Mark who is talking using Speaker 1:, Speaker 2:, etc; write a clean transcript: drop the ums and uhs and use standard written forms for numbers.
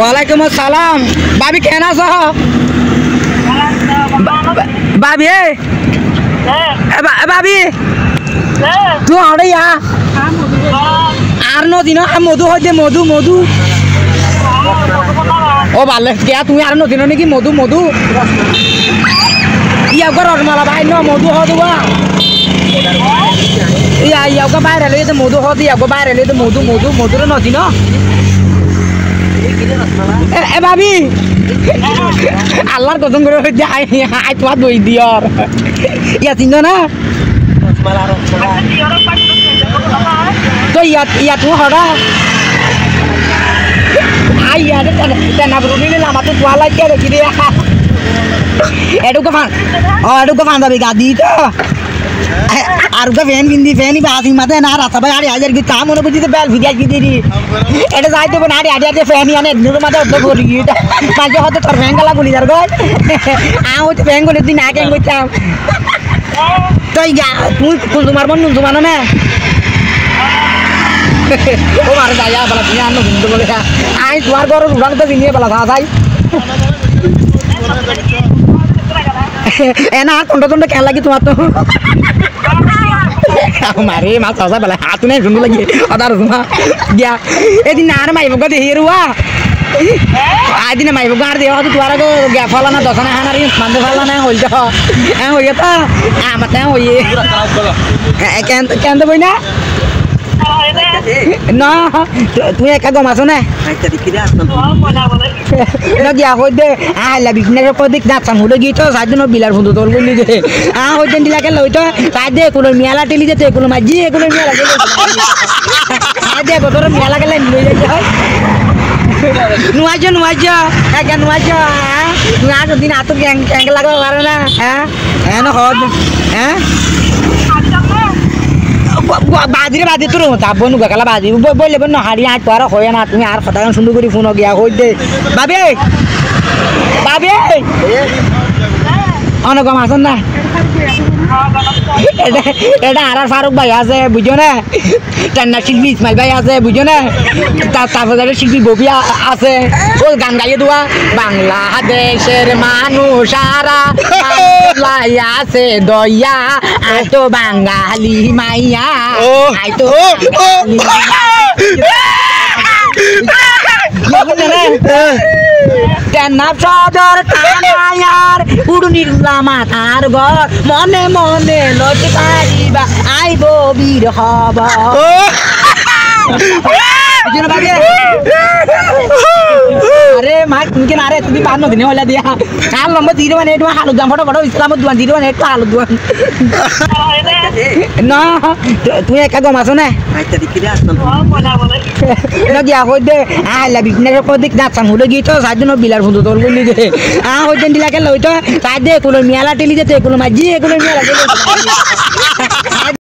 Speaker 1: ওয়ালাইকুম আসসালাম ভাবি কেন আছো ভাবি ভাবি তুই আরে আর নদীন মধু হচ্ছে মধু মধু ও ভালো কে তুমি আর নদীন নাকি মধু মধু ইয়াকে রসমালা ভাই ন মধু হবা ইয়াকে বাইরে লে মধু হতে ইয়াকে বাইরে লে মধু মধু মধুর নদী ন এ ভাবি আল্লাহর কসম করে আই তোমার দই দিয়র ইয়া চিন্তা না তো ইয়া তুমি হরা আই ইয়ারে তেনা বরুনি লামা তো তোয়ালাই কে রেখি দিয়া এডুকে ফান যাবি গাদি তো আর ওকে ফ্যান কিনদি ফ্যানই বাসি মাথে না রাস্তা ভাই আড়ে হাজার কি তা মনে বুঝিতে বেল ভিজা কি দিদি এটা যাই দেবো না আড়ে হাজার ফ্যানই আনে নুরো মাথে উঠে করি মাঝে হয়তো তোর ফ্যান গালা গুলি যার গয় হচ্ছে ফ্যান গুলি দিন আগে করতাম তুই তুই তোমার মন তোমার না ও মারে যাইয়া বলা তুমি আনো কিন্তু বলে আই তোমার ঘর উড়ান তো নিয়ে বলা থা যাই এনা আর টন্ড টন্ড কেন লাগি তোমার তো মারে মাছ আসা বেলা হাত নেই শুনু লাগি আদার তোমা গিয়া এদিন আর মাইব গো দেহি রুয়া আদিনে মাইব গো আর দেওয়া তো তোমার গো গিয়া ফলা না দশনা হানারি মানতে ফলা না হইল তো হইয়া তো আমাতে হইয়ে কেন বই না না তুমি একা গম আছো না গিয়া হই দে আইলা বিজনেস দিক না চামুলে গিয়ে তো সাত দিন বিলার বন্ধু তোর বললি দে হই দেন দিলাকে লই তো সাত দে কোনো মেলা টেলি যেতে কোনো মাঝি কোনো মেলা গেলে সাত দে তোর মেলা গেলে লই যাইতে হয় নুয়াজ একা নুয়াজ তুই আর দিন আতো গ্যাং লাগাও পারে না হ্যাঁ হ্যাঁ না হদ হ্যাঁ বাজিরে বাজি তোর তাবো নুকা কালা বাজি বললে বল হাড়ি আট পার হয় না তুমি আর কথা সুন্দর করে ফোন গিয়া হই দে বাবে বাবে অনগম আসন না এটা আর ফারুক ভাই আছে বুঝো না টান্না শিল্পী ইসমাইল ভাই আছে বুঝো না তারপরে শিল্পী ববি আছে ও গান গাইয়ে দেওয়া বাংলাদেশের মানুষ সারা আছে দয়া আই তো বাঙালি মাইয়া আই তো সদর কানায়ার উড়ুনির মাথার ঘর মনে মনে লড়তে পারিবা আইব বীর হব আরে মা তুমি কেন আরে তুমি পার নদিনে হইলা দিয়া কাল নম্বর দিরে মানে একটু হালুদ দাম ফটো ফটো ইসলামত দুয়ান দিরে মানে একটু হালুদ দুয়ান না তুমি একা গম আছো না গিয়া হই দে আইলা বিজনেস দিক না চামুলে গিয়ে তো সাত দিন বিলার বন্ধু তোর বললি দে হই দেন দিলাকে লই তো সাত দে কোনো মেলা টেলি যেতে কোনো মাঝি কোনো মেলা